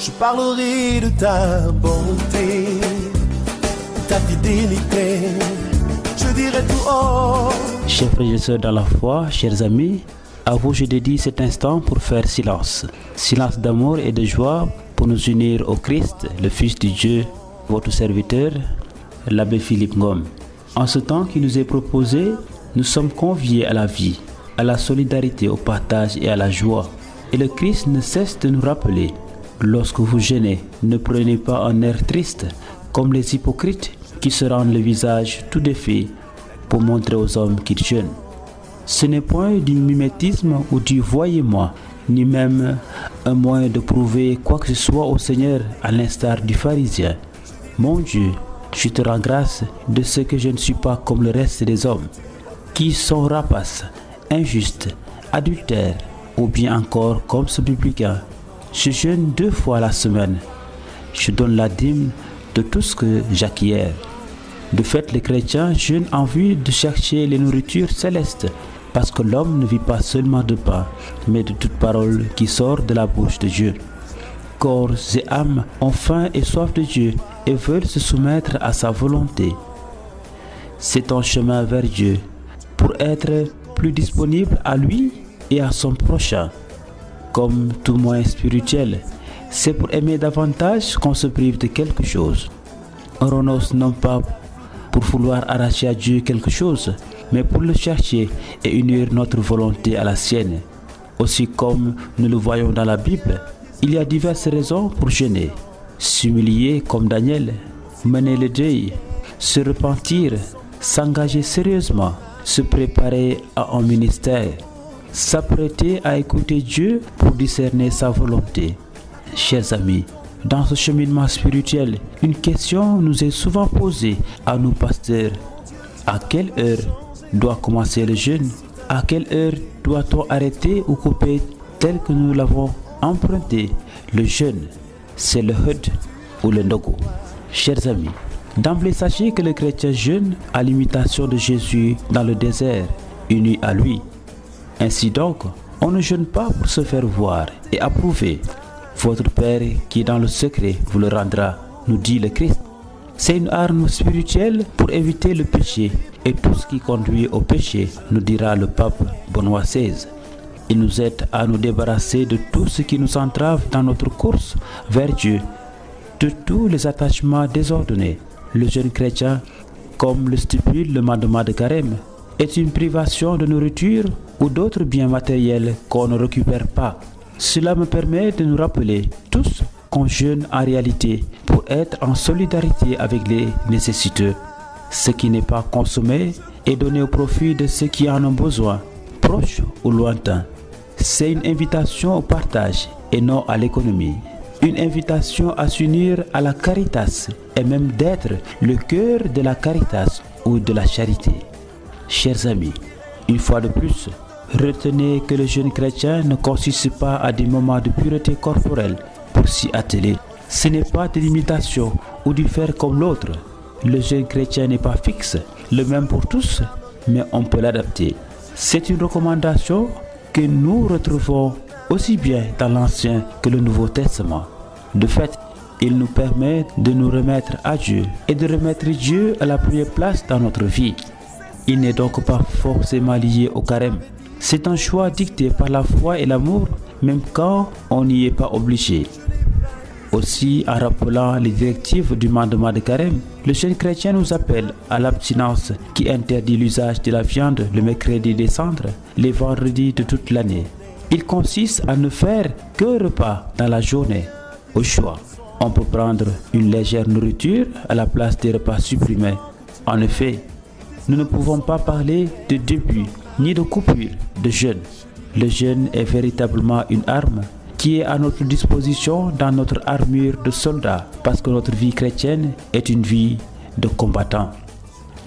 Je parlerai de ta bonté, ta fidélité, je dirai tout haut. Chers frères et sœurs dans la foi, chers amis, à vous je dédie cet instant pour faire silence. Silence d'amour et de joie pour nous unir au Christ, le Fils de Dieu, votre serviteur, l'abbé Philippe Ngom. En ce temps qui nous est proposé, nous sommes conviés à la vie, à la solidarité, au partage et à la joie. Et le Christ ne cesse de nous rappeler, lorsque vous jeûnez, ne prenez pas un air triste comme les hypocrites qui se rendent le visage tout défait pour montrer aux hommes qu'ils jeûnent. Ce n'est point du mimétisme ou du voyez-moi, ni même un moyen de prouver quoi que ce soit au Seigneur à l'instar du pharisien. Mon Dieu, je te rends grâce de ce que je ne suis pas comme le reste des hommes, qui sont rapaces, injustes, adultères, ou bien encore comme ce publicain. Je jeûne 2 fois la semaine. Je donne la dîme de tout ce que j'acquiers. De fait, les chrétiens jeûnent en vue de chercher les nourritures célestes, parce que l'homme ne vit pas seulement de pain, mais de toute parole qui sort de la bouche de Dieu. Corps et âme ont faim et soif de Dieu et veulent se soumettre à sa volonté. C'est un chemin vers Dieu pour être plus disponible à lui et à son prochain. Comme tout moyen spirituel, c'est pour aimer davantage qu'on se prive de quelque chose. On renonce non pas pour vouloir arracher à Dieu quelque chose, mais pour le chercher et unir notre volonté à la sienne. Aussi comme nous le voyons dans la Bible, il y a diverses raisons pour jeûner. S'humilier comme Daniel, mener le deuil, se repentir, s'engager sérieusement, se préparer à un ministère, s'apprêter à écouter Dieu pour discerner sa volonté. Chers amis, dans ce cheminement spirituel, une question nous est souvent posée à nos pasteurs. À quelle heure doit commencer le jeûne? À quelle heure doit-on arrêter ou couper tel que nous l'avons emprunté? Le jeûne, c'est le hud ou le ndogo. Chers amis, d'emblée sachez que le chrétien jeûne à l'imitation de Jésus dans le désert, uni à lui. Ainsi donc, on ne jeûne pas pour se faire voir et approuver. Votre Père qui est dans le secret vous le rendra, nous dit le Christ. C'est une arme spirituelle pour éviter le péché et tout ce qui conduit au péché, nous dira le pape Benoît XVI. Il nous aide à nous débarrasser de tout ce qui nous entrave dans notre course vers Dieu, de tous les attachements désordonnés. Le jeûne chrétien, comme le stipule le mandement de Carême, est une privation de nourriture ou d'autres biens matériels qu'on ne récupère pas. Cela me permet de nous rappeler tous qu'on jeûne en réalité pour être en solidarité avec les nécessiteux. Ce qui n'est pas consommé est donné au profit de ceux qui en ont besoin, proches ou lointains. C'est une invitation au partage et non à l'économie. Une invitation à s'unir à la caritas et même d'être le cœur de la caritas ou de la charité. Chers amis, une fois de plus, retenez que le jeûne chrétien ne consiste pas à des moments de pureté corporelle pour s'y atteler. Ce n'est pas de l'imitation ou du faire comme l'autre. Le jeûne chrétien n'est pas fixe, le même pour tous, mais on peut l'adapter. C'est une recommandation que nous retrouvons aussi bien dans l'Ancien que le Nouveau Testament. De fait, il nous permet de nous remettre à Dieu et de remettre Dieu à la première place dans notre vie. Il n'est donc pas forcément lié au carême. C'est un choix dicté par la foi et l'amour, même quand on n'y est pas obligé. Aussi, en rappelant les directives du mandement de carême, le jeûne chrétien nous appelle à l'abstinence qui interdit l'usage de la viande le mercredi des cendres, les vendredis de toute l'année. Il consiste à ne faire qu'un repas dans la journée, au choix. On peut prendre une légère nourriture à la place des repas supprimés. En effet, nous ne pouvons pas parler de début ni de coupure de jeûne. Le jeûne est véritablement une arme qui est à notre disposition dans notre armure de soldat, parce que notre vie chrétienne est une vie de combattant.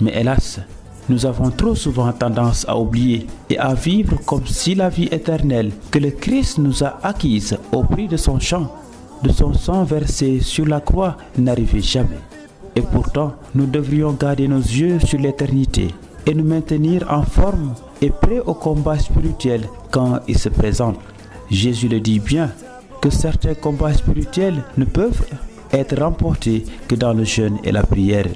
Mais hélas, nous avons trop souvent tendance à oublier et à vivre comme si la vie éternelle que le Christ nous a acquise au prix de son sang versé sur la croix n'arrivait jamais. Et pourtant, nous devrions garder nos yeux sur l'éternité et nous maintenir en forme et prêts au combat spirituel quand il se présente. Jésus le dit bien, que certains combats spirituels ne peuvent être remportés que dans le jeûne et la prière.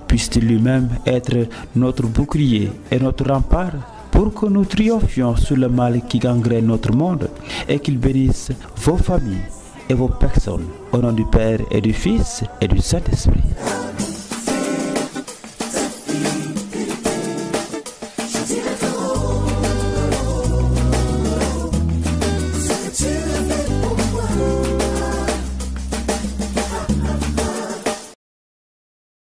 Puisse-t-il lui-même être notre bouclier et notre rempart pour que nous triomphions sur le mal qui gangrène notre monde et qu'il bénisse vos familles et vos personnes au nom du Père et du Fils et du Saint-Esprit.